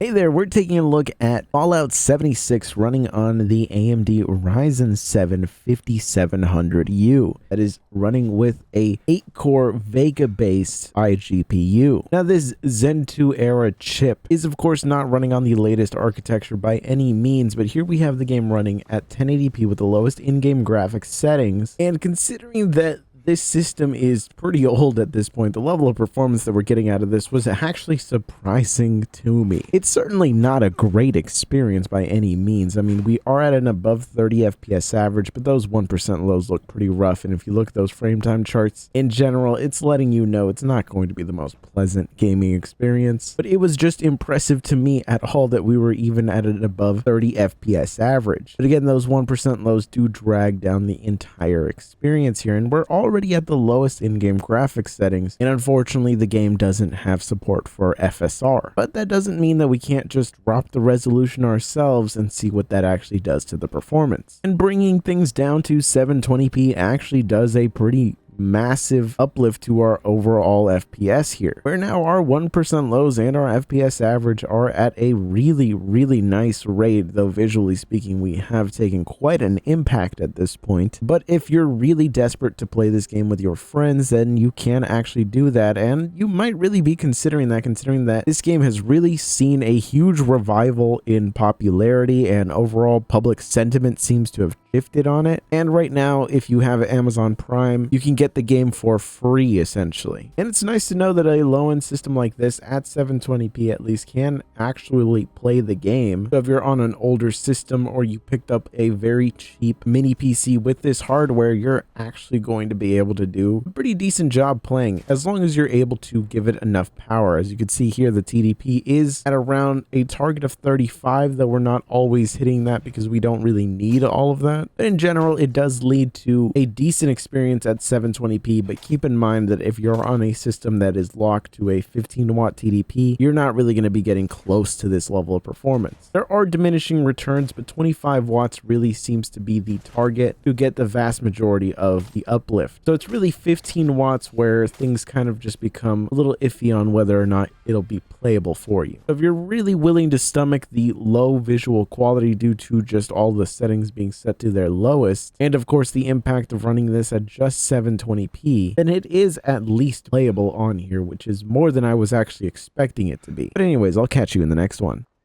Hey there, we're taking a look at Fallout 76 running on the AMD Ryzen 7 5700U. That is running with a 8-core Vega-based iGPU. Now this Zen 2 era chip is of course not running on the latest architecture by any means, but here we have the game running at 1080p with the lowest in-game graphics settings, and considering that this system is pretty old at this point, the level of performance that we're getting out of this was actually surprising to me. It's certainly not a great experience by any means. I mean, we are at an above 30 FPS average, but those 1% lows look pretty rough, and if you look at those frame time charts, in general, it's letting you know it's not going to be the most pleasant gaming experience. But it was just impressive to me at all that we were even at an above 30 FPS average. But again, those 1% lows do drag down the entire experience here, and we're already at the lowest in-game graphics settings, and unfortunately the game doesn't have support for FSR. But that doesn't mean that we can't just drop the resolution ourselves and see what that actually does to the performance. And bringing things down to 720p actually does a pretty massive uplift to our overall FPS here, where now our 1% lows and our FPS average are at a really nice rate, though visually speaking we have taken quite an impact at this point. But if you're really desperate to play this game with your friends, then you can actually do that, and you might really be considering that this game has really seen a huge revival in popularity, and overall public sentiment seems to have shifted on it. And right now, if you have Amazon Prime, you can get the game for free essentially. And it's nice to know that a low-end system like this at 720p at least can actually play the game. So if you're on an older system or you picked up a very cheap mini PC with this hardware, you're actually going to be able to do a pretty decent job playing, as long as you're able to give it enough power. As you can see here, the TDP is at around a target of 35, though we're not always hitting that because we don't really need all of that. But in general, it does lead to a decent experience at 720p, but keep in mind that if you're on a system that is locked to a 15-watt TDP, you're not really going to be getting close to this level of performance. There are diminishing returns, but 25 watts really seems to be the target to get the vast majority of the uplift. So it's really 15 watts where things kind of just become a little iffy on whether or not it'll be playable for you. So if you're really willing to stomach the low visual quality due to just all the settings being set to their lowest, and of course the impact of running this at just 720p, then it is at least playable on here, which is more than I was actually expecting it to be. But anyways, I'll catch you in the next one.